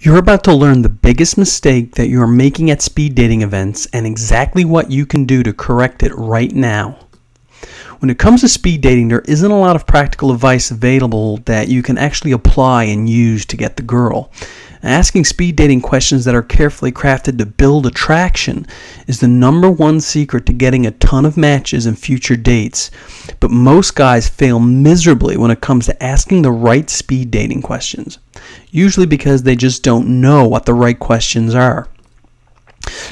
You're about to learn the biggest mistake that you are making at speed dating events and exactly what you can do to correct it right now. When it comes to speed dating, there isn't a lot of practical advice available that you can actually apply and use to get the girl. Asking speed dating questions that are carefully crafted to build attraction is the #1 secret to getting a ton of matches and future dates. But most guys fail miserably when it comes to asking the right speed dating questions, usually because they just don't know what the right questions are.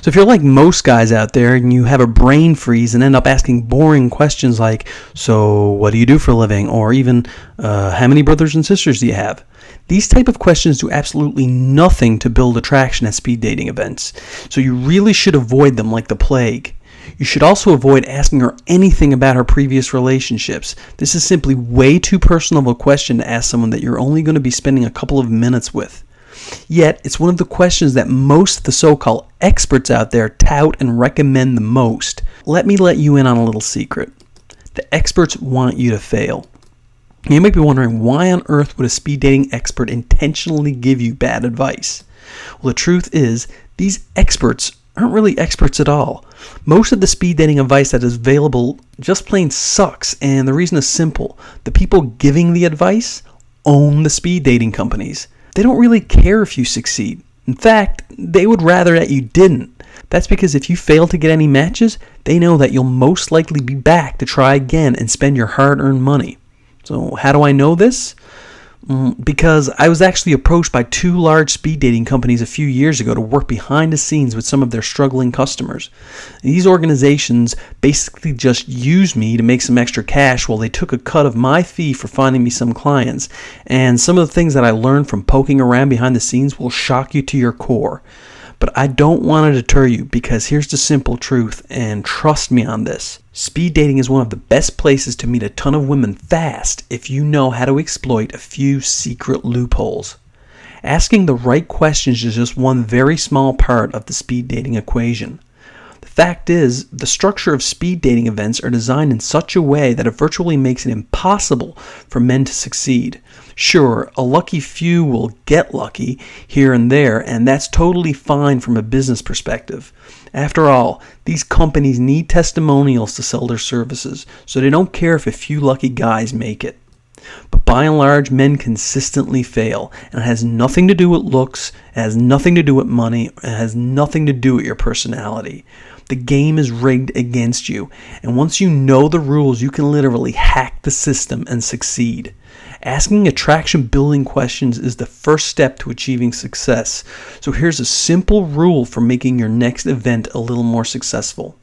So if you're like most guys out there and you have a brain freeze and end up asking boring questions like, so what do you do for a living? Or even, how many brothers and sisters do you have? These type of questions do absolutely nothing to build attraction at speed dating events. So you really should avoid them like the plague. You should also avoid asking her anything about her previous relationships. This is simply way too personal of a question to ask someone that you're only going to be spending a couple of minutes with. Yet, it's one of the questions that most of the so-called experts out there tout and recommend the most. Let me let you in on a little secret. The experts want you to fail. You might be wondering, why on earth would a speed dating expert intentionally give you bad advice? Well, the truth is, these experts aren't really experts at all. Most of the speed dating advice that is available just plain sucks, and the reason is simple. The people giving the advice own the speed dating companies. They don't really care if you succeed. In fact, they would rather that you didn't. That's because if you fail to get any matches, they know that you'll most likely be back to try again and spend your hard-earned money. So how do I know this? Because I was actually approached by 2 large speed dating companies a few years ago to work behind the scenes with some of their struggling customers. These organizations basically just used me to make some extra cash while they took a cut of my fee for finding me some clients. And some of the things that I learned from poking around behind the scenes will shock you to your core. But I don't want to deter you, because here's the simple truth, and trust me on this. Speed dating is one of the best places to meet a ton of women fast if you know how to exploit a few secret loopholes. Asking the right questions is just one very small part of the speed dating equation. The fact is, the structure of speed dating events are designed in such a way that it virtually makes it impossible for men to succeed. Sure, a lucky few will get lucky here and there, and that's totally fine from a business perspective. After all, these companies need testimonials to sell their services, so they don't care if a few lucky guys make it. But by and large, men consistently fail, and it has nothing to do with looks, it has nothing to do with money, it has nothing to do with your personality. The game is rigged against you, and once you know the rules, you can literally hack the system and succeed. Asking attraction-building questions is the first step to achieving success. So here's a simple rule for making your next event a little more successful.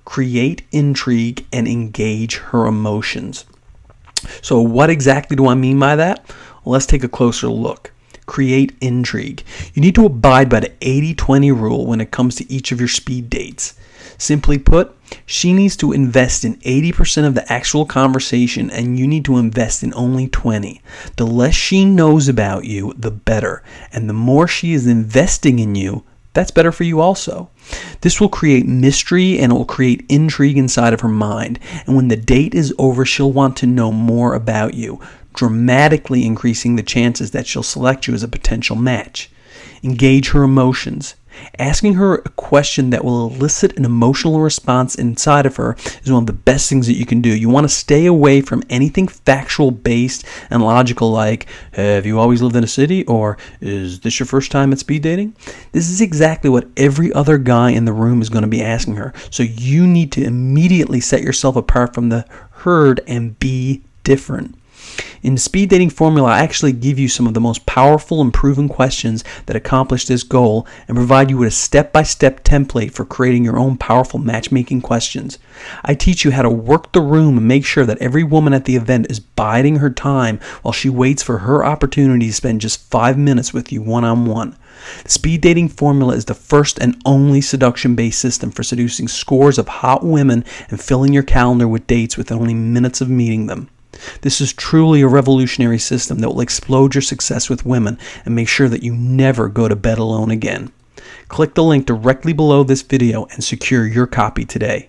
Create intrigue and engage her emotions. So what exactly do I mean by that? Well, let's take a closer look. Create intrigue. You need to abide by the 80-20 rule when it comes to each of your speed dates. Simply put, she needs to invest in 80% of the actual conversation, and you need to invest in only 20. The less she knows about you, the better. And the more she is investing in you, that's better for you also. This will create mystery, and it will create intrigue inside of her mind. And when the date is over, she'll want to know more about you, dramatically increasing the chances that she'll select you as a potential match. Engage her emotions. Asking her a question that will elicit an emotional response inside of her is one of the best things that you can do. You want to stay away from anything factual based and logical like, have you always lived in a city? Or is this your first time at speed dating? This is exactly what every other guy in the room is going to be asking her. So you need to immediately set yourself apart from the herd and be different. In the speed dating formula, I actually give you some of the most powerful and proven questions that accomplish this goal and provide you with a step-by-step template for creating your own powerful matchmaking questions. I teach you how to work the room and make sure that every woman at the event is biding her time while she waits for her opportunity to spend just 5 minutes with you one-on-one. The speed dating formula is the first and only seduction-based system for seducing scores of hot women and filling your calendar with dates within only minutes of meeting them. This is truly a revolutionary system that will explode your success with women and make sure that you never go to bed alone again. Click the link directly below this video and secure your copy today.